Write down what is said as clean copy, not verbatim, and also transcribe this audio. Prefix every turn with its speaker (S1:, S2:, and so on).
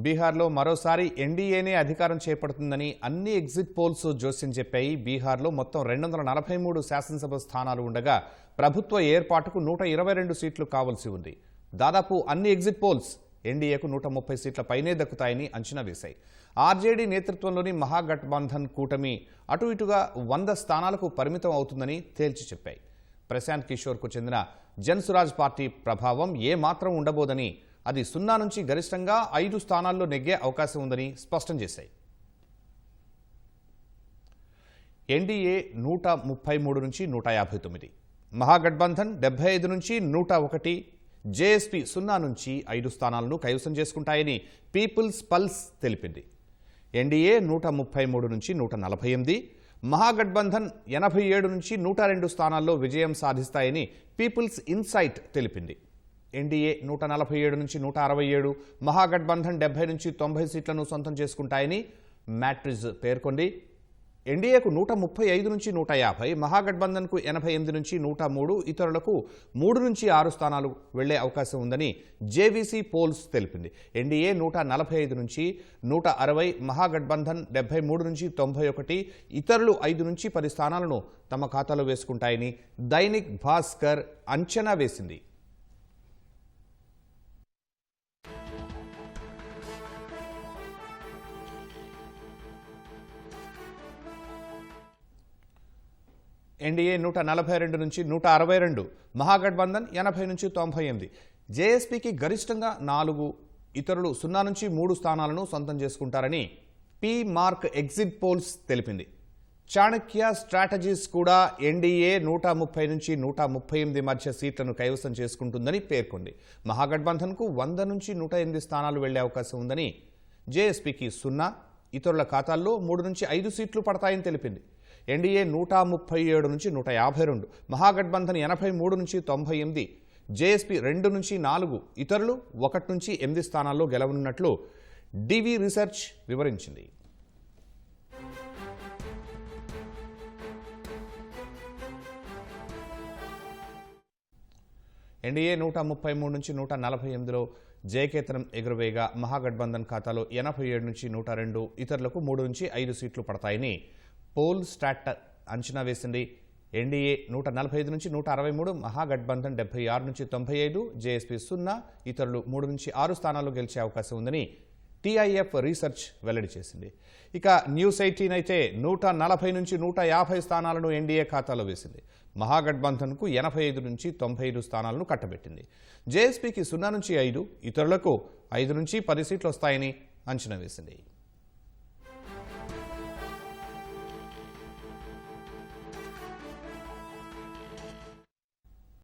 S1: బీహార్లో మరోసారి ఎన్డీఏనే అధికారం చేపడుతుందని అన్ని ఎగ్జిట్ పోల్స్ జోస్యం చెప్పాయి. బీహార్లో మొత్తం 243 శాసనసభ స్థానాలు ఉండగా ప్రభుత్వ ఏర్పాటుకు 122 సీట్లు కావాల్సి ఉంది. దాదాపు అన్ని ఎగ్జిట్ పోల్స్ ఎన్డీఏకు 130 సీట్ల పైనే దక్కుతాయని అంచనా వేశాయి. ఆర్జేడీ నేతృత్వంలోని మహాగఠబంధన్ కూటమి అటు ఇటుగా 100 స్థానాలకు పరిమితం అవుతుందని తేల్చి చెప్పాయి. ప్రశాంత్ కిషోర్కు చెందిన జన్సురాజ్ పార్టీ ప్రభావం ఏమాత్రం ఉండబోదని, అది 0 నుంచి గరిష్టంగా 5 స్థానాల్లో నెగ్గే అవకాశం ఉందని స్పష్టం చేశాయి. ఎన్డీఏ 133 నుంచి 159, మహాగఠబంధన్ 75 నుంచి 101, జేఎస్పీ 0 నుంచి 5 స్థానాలను కైవసం చేసుకుంటాయని పీపుల్స్ పల్స్ తెలిపింది. ఎన్డీఏ 133 నుంచి 148, మహాగఠబంధన్ 87 నుంచి 102 స్థానాల్లో విజయం సాధిస్తాయని పీపుల్స్ ఇన్సైట్ తెలిపింది. ఎన్డీఏ 147 నుంచి 167, మహాగఠబంధన్ 70 నుంచి 90 సీట్లను సొంతం చేసుకుంటాయని మ్యాట్రిజ్ పేర్కొంది. ఎన్డీఏకు 135 నుంచి 150, మహాగఠబంధన్కు 88 నుంచి 103, ఇతరులకు 3 నుంచి 6 స్థానాలు వెళ్లే అవకాశం ఉందని జేవీసీ పోల్స్ తెలిపింది. ఎన్డీఏ 145 నుంచి 160, మహాగఠబంధన్ 73 నుంచి 91, ఇతరులు 5 నుంచి 10 స్థానాలను తమ ఖాతాలో వేసుకుంటాయని దైనిక్ భాస్కర్ అంచనా వేసింది. ఎన్డీఏ 142 నుంచి 162, మహాగఠబంధన్ 80 నుంచి 98, జేఎస్పీకి గరిష్టంగా 4, ఇతరులు 0 నుంచి 3 స్థానాలను సొంతం చేసుకుంటారని పీ మార్క్ ఎగ్జిట్ పోల్స్ తెలిపింది. చాణక్య స్ట్రాటజీస్ కూడా ఎన్డీఏ 130 నుంచి 138 మధ్య సీట్లను కైవసం చేసుకుంటుందని పేర్కొంది. మహాగఠబంధన్కు 100 నుంచి 108 స్థానాలు వెళ్లే అవకాశం ఉందని, జేఎస్పీకి 0, ఇతరుల ఖాతాల్లో 3 నుంచి 5 సీట్లు పడతాయని తెలిపింది. ఎన్డీఏ 137 నుంచి 152, మహాగఠబంధన్ 83 నుంచి 98, జేఎస్పీ 2 నుంచి 4, ఇతరులు 1 నుంచి 8 స్థానాల్లో గెలవనున్నట్లు డివి రీసెర్చ్ వివరించింది. ఎన్డీఏ 133 నుంచి 148లో జయకేతనం ఎగురవేగా మహాగఠబంధన్ ఖాతాలో 87 నుంచి 102, ఇతరులకు 3 నుంచి 5 సీట్లు పడతాయని పోల్ స్టాట్ అంచనా వేసింది. ఎన్డీఏ 145 నుంచి 163, మహాగఠబంధన్ 76 నుంచి 95, జేఎస్పీ 0, ఇతరులు 3 నుంచి 6 స్థానాల్లో గెలిచే అవకాశం ఉందని టీఐఎఫ్ రీసెర్చ్ వెల్లడి చేసింది. ఇక న్యూస్ 18 అయితే 140 నుంచి 150 స్థానాలను ఎన్డీఏ ఖాతాలో వేసింది. మహాగఠబంధన్కు 85 నుంచి 95 స్థానాలను కట్టబెట్టింది. జేఎస్పీకి 0 నుంచి 5, ఇతరులకు 5 నుంచి 10 సీట్లు వస్తాయని అంచనా వేసింది.